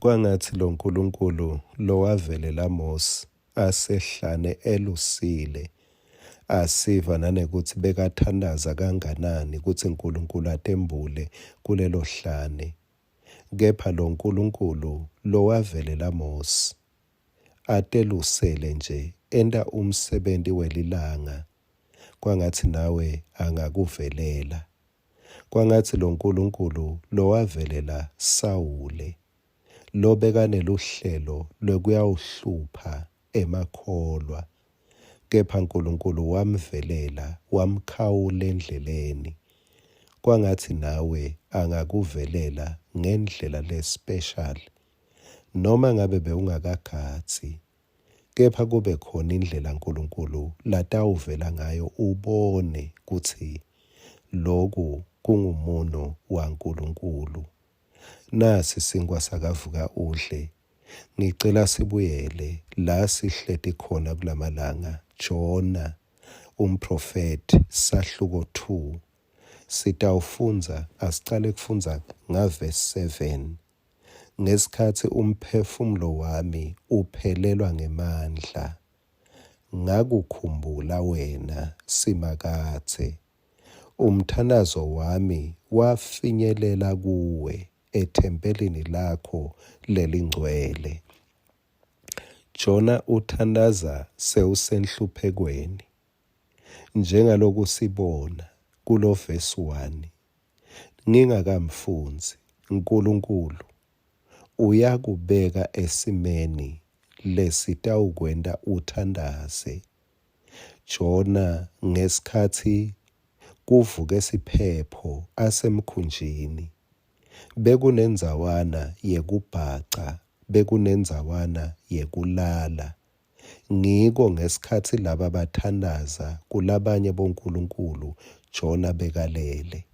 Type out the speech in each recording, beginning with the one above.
Kwangathi lo nkulunkulu lowavelela Mose asehlane elusile, asiva nanekuthi bekathandaza kanganani ukuthi uNkulunkulu atembule kulelo hlane. Kepha lo nkulunkulu lowavelela Mose atelusele nje enda umsebenzi welilanga, kwangathi nawe angakuvelela. Kwangathi lo nkulunkulu lowavelela Sawule lobeka neluhlelo lokuyawuhlupha emakholwa, kepha uNkulunkulu wamvelela wamkhawula endleleni. Kwangathi nawe angakuvelela ngendlela lespecial, noma ngabe bewungakagathi, kepha kube khona indlela uNkulunkulu latawuvela ngayo ubone kuthi loku kungumuno waNkulunkulu. Nasi sinkwa sakavuka udle. Ngicela sibuyele la sihleti khona kulamalanga Jona umprofeti sahluko 2. Sitawufunza, asicale kufunza ngavesi 7. Ngesikhathi umphefumulo wami uphelelwa ngemandla, ngakukhumbula wena simakathe. Umthandazo wami wafinyelela kuwe ethempelini lakho lelingcwele. Jona uthandaza sewusenhluphekweni. Njengaloku sibona kulo verse 1. Ngingakamfunzi, uNkulunkulu uyakubeka esimeni lesitawukwenda uthandaze. Jona ngesikhathi kuvuke siphepho asemkhunjini, bekunenzawana yekubhaca, bekunenzawana yekulala. Ngiko ngesikhathi laba bathandaza kulabanye bonkulunkulu Jona bekalele.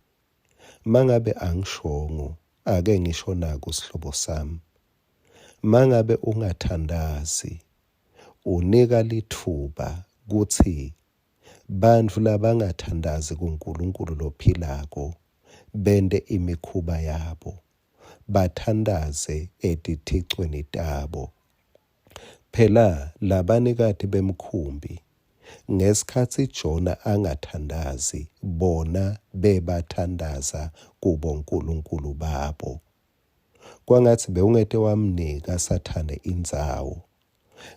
Mangabe angishongo, ake ngisho naku sihlobo sami. Mangabe ungathandazi, unika lithuba kuthi bantfu labangathandazi kuNkulunkulu lophilako bende imikhuba yabo, bathandaze etithixweni tabo. Phela labanikati bemkhumbi ngesikhathi Jona angathandazi, bona bebathandaza kubo nkulunkulu babo. Kwangathi bewungete wamnika Sathane indzawo,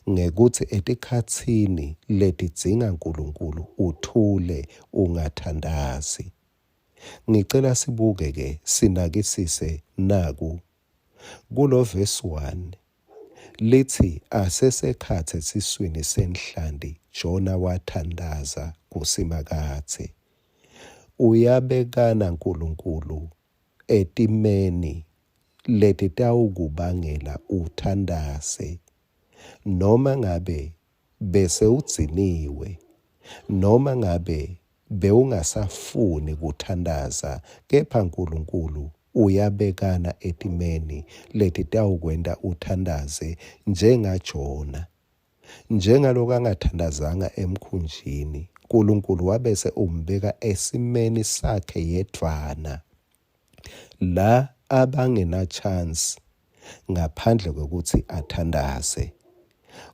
ngekuthi etikhatsini letidzinga uNkulunkulu uthule ungathandazi. Ngicela sibuke ke sinakisise naku kulo verse 1 lithi asesekhathe siswini senhlandi Jona wathandaza kusimakathe. Uyabekana uNkulunkulu etimeni letitawukubangela uthandaze, noma ngabe bese udziniwe, noma ngabe bewungasafuni kuthandaza, kepha uNkulunkulu uyabekana etimeni letitawukwenda uthandaze njengaJona. Njengaloko angathandazanga emkhunjini, uNkulunkulu wabese umbeka esimeni sakhe yedvwana, la abangena chance ngaphandle kokuthi athandaze.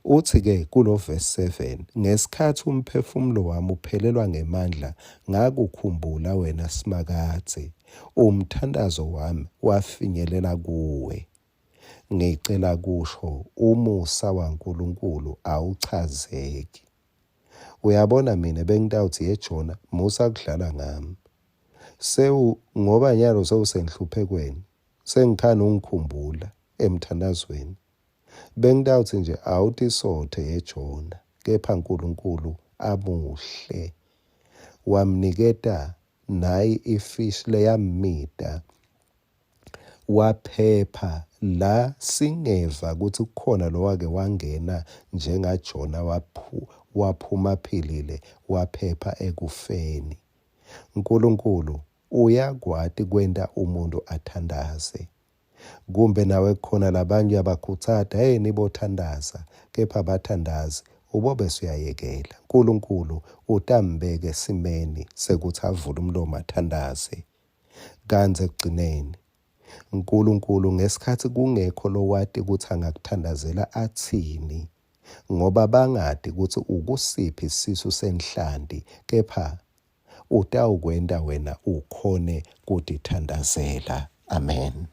Uthi-ke kulo verse 7, ngesikhathi umphefumulo wami uphelelwa ngemandla, ngakukhumbula wena simakathe, umthandazo wami wafinyelela kuwe. Ngicela kusho umusa waNkulunkulu awuchazeki. Uyabona mina bengitawuthi yeJona musa kudlala ngami. Ngoba nyalo sewusenhluphekweni, sengikhana ungikhumbula emthandazweni. Bengitawuthi nje awutisothe yeJona, kepha uNkulunkulu amuhle. Wamniketa nayi ifish leyamida, waphepha la singeva ukuthi kukhona lowake wangena njengaJona waphuma philile, waphepha ekufeni. uNkulunkulu uyakwati kwenta umuntu athandaze. Kumbe nawe khona labanye abakhuthada, hey nibothandaza, kepha bathandazi, ubobe suyayekela. uNkulunkulu utambeke esimeni sekuthi avule umlomo athandaze. Kanze ekugcineni uNkulunkulu ngesikhathi kungekho lowati ukuthi angakuthandazela athini, ngoba bangadi ukuthi ukusiphi isisu senhlanti, kepha utawukwenda wena ukhone kutithandazela. Amen.